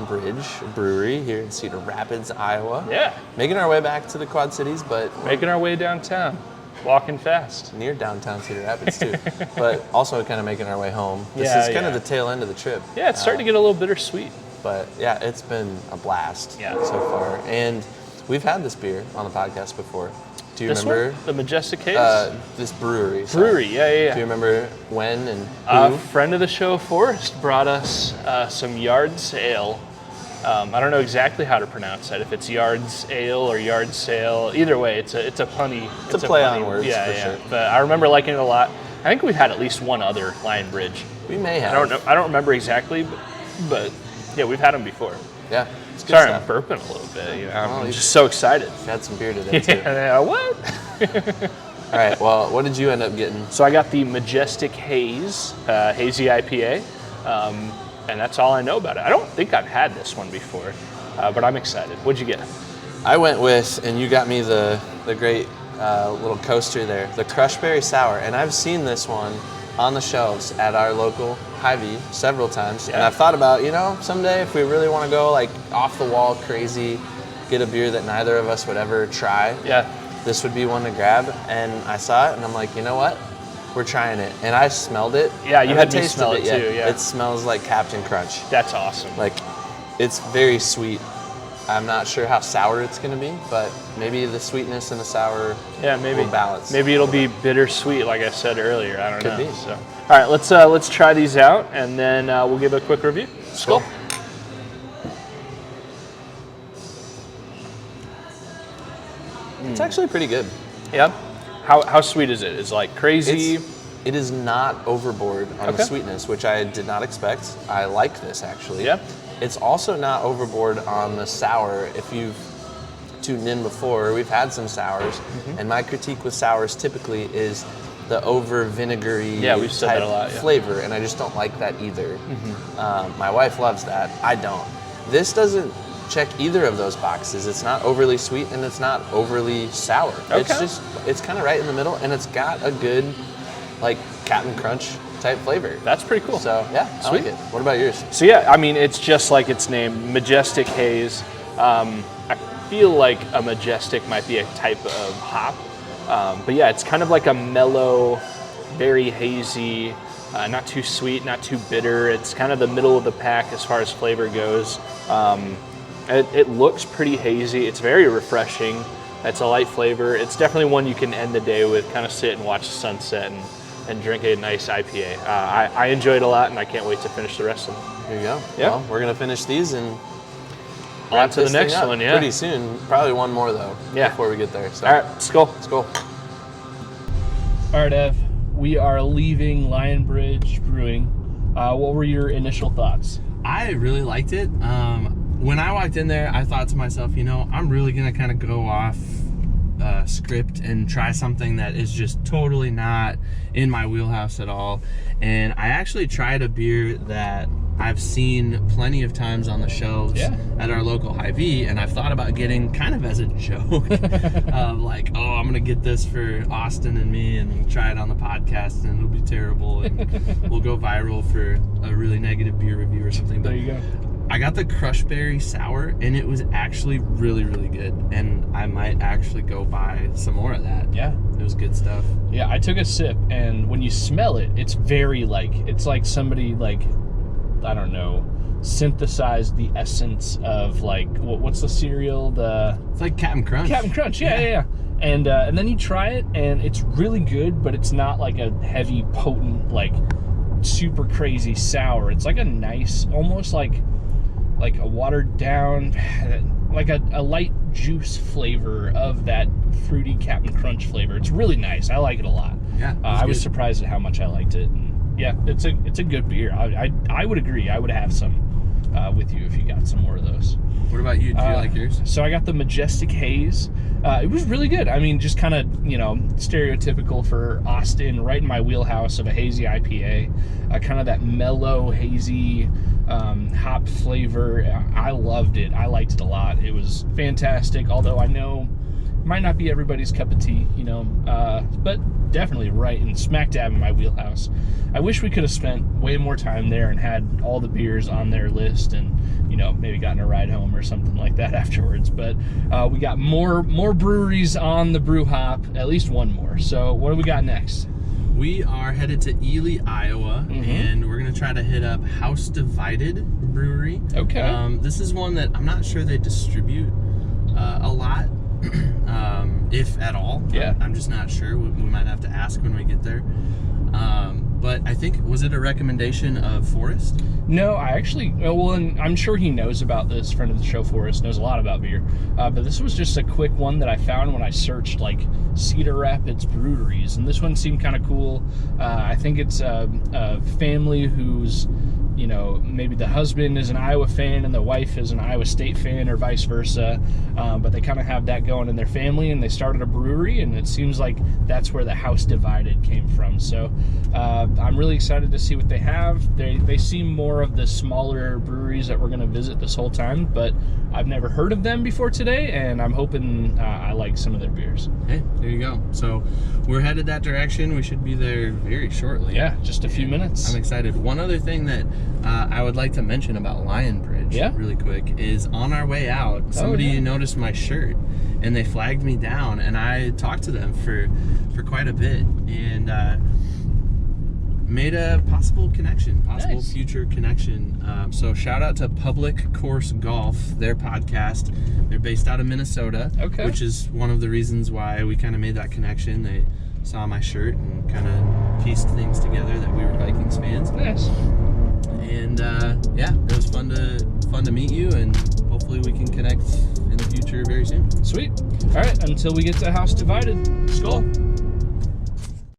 Bridge Brewery here in Cedar Rapids, Iowa. Yeah. Making our way back to the Quad Cities, but... Making our way downtown. Walking fast. Near downtown Cedar Rapids, too. But also kind of making our way home. This is kind of the tail end of the trip. Yeah, it's starting to get a little bittersweet. But yeah, it's been a blast so far. And we've had this beer on the podcast before. Do you remember? One? The Majestic Haze? This brewery. Brewery, yeah. Do you remember when and who? A friend of the show, Forrest, brought us some Yards Ale. I don't know exactly how to pronounce that. If it's Yards Ale or Yard Sale, either way, it's a punny. It's a play on words, for sure. But I remember liking it a lot. I think we've had at least one other Lion Bridge. We may have. I don't remember exactly, but yeah, we've had them before. Yeah. It's good Sorry, stuff. I'm burping a little bit. I'm just so excited. Had some beer today too. Yeah, what? All right. Well, what did you end up getting? So I got the Majestic Haze, hazy IPA, and that's all I know about it. I don't think I've had this one before, but I'm excited. What'd you get? I went with, and you got me the great little coaster there, the Crushberry Sour, and I've seen this one on the shelves at our local Hy-Vee several times, and I've thought about, someday if we really want to go like off the wall crazy, get a beer that neither of us would ever try, this would be one to grab. And I saw it and I'm like, you know what? We're trying it. And I smelled it. Yeah, you had me smell it too, yeah. It smells like Captain Crunch. That's awesome. Like, it's very sweet. I'm not sure how sour it's going to be, but maybe the sweetness and the sour will balance. Maybe it'll be bittersweet, like I said earlier. I don't know. Could be. So, all right, let's try these out, and then we'll give a quick review. Skol. It's actually pretty good. Yeah. How sweet is it? Is it like crazy? It is not overboard on the sweetness, which I did not expect. I like this actually. Yeah. It's also not overboard on the sour. If you've tuned in before, we've had some sours, and my critique with sours typically is the over vinegary we've said that a lot, flavor, and I just don't like that either. My wife loves that. I don't. This doesn't check either of those boxes. It's not overly sweet and it's not overly sour. Okay. It's kind of right in the middle, and it's got a good like Captain Crunch type flavor. That's pretty cool. So yeah, I like it. What about yours? So yeah, I mean, it's just like its name, Majestic Haze. I feel like a Majestic might be a type of hop, but yeah, it's kind of like a mellow, very hazy, not too sweet, not too bitter. It's kind of the middle of the pack as far as flavor goes. It looks pretty hazy. It's very refreshing. It's a light flavor. It's definitely one you can end the day with, kind of sit and watch the sunset and drink a nice IPA. I enjoyed it a lot, and I can't wait to finish the rest of them. There you go. Yeah. Well, we're going to finish these and on to the next one, pretty soon. Probably one more, though, before we get there. So. All right, Skol. Skol. All right, Ev, we are leaving Lion Bridge Brewing. What were your initial thoughts? I really liked it. When I walked in there, I thought to myself, I'm really going to kind of go off script and try something that is just totally not in my wheelhouse at all. And I actually tried a beer that I've seen plenty of times on the shelves at our local Hy-Vee, and I've thought about getting kind of as a joke of like, I'm going to get this for Austin and me, and we'll try it on the podcast, and it'll be terrible, and we'll go viral for a really negative beer review or something. There you go. I got the Crushberry Sour, and it was actually really, really good, and I might actually go buy some more of that. Yeah. It was good stuff. Yeah, I took a sip, and when you smell it, it's very it's like somebody I don't know, synthesized the essence of what's the cereal? It's like Captain Crunch. Captain Crunch, yeah. And then you try it, and it's really good, but it's not like a heavy, potent, super crazy sour. It's like a nice, almost like a watered down, like a light juice flavor of that fruity Captain Crunch flavor. It's really nice. I like it a lot. Yeah, I was surprised at how much I liked it. And yeah, it's a good beer. I would agree. I would have some with you if you got some more of those. What about you? Did you like yours? So I got the Majestic Haze. It was really good. I mean, just kind of, stereotypical for Austin, right in my wheelhouse of a hazy IPA. Kind of that mellow, hazy hop flavor. I loved it. I liked it a lot. It was fantastic, although I know Might not be everybody's cup of tea, you know, but definitely right and smack dab in my wheelhouse. I wish we could have spent way more time there and had all the beers on their list and, you know, maybe gotten a ride home or something like that afterwards. But we got more breweries on the brew hop, at least one more. So what do we got next? We are headed to Ely, Iowa, and we're going to try to hit up House Divided Brewery. Okay. This is one that I'm not sure they distribute a lot, if at all. Yeah. I'm just not sure. We might have to ask when we get there. But I think, was it a recommendation of Forrest? No, I actually, well, and I'm sure he knows about this. Friend of the show, Forrest, knows a lot about beer. But this was just a quick one that I found when I searched, like, Cedar Rapids breweries. And this one seemed kind of cool. I think it's a family who's, you know, maybe the husband is an Iowa fan and the wife is an Iowa State fan or vice versa. But they kind of have that going in their family, and they started a brewery, and it seems like that's where the House Divided came from. So I'm really excited to see what they have. They seem more of the smaller breweries that we're going to visit this whole time, but I've never heard of them before today, and I'm hoping I like some of their beers. Hey, there you go. So we're headed that direction. We should be there very shortly. Yeah, just a few minutes. I'm excited. One other thing that I would like to mention about Lion Bridge, really quick, is on our way out, somebody noticed my shirt, and they flagged me down, and I talked to them for quite a bit, and made a possible future connection. So shout out to Public Course Golf, their podcast. They're based out of Minnesota, which is one of the reasons why we kind of made that connection. They saw my shirt and kind of pieced things together that we were Vikings fans. Nice. And yeah, it was fun to meet you, and hopefully we can connect in the future very soon. Sweet. All right, until we get to House Divided, Skol.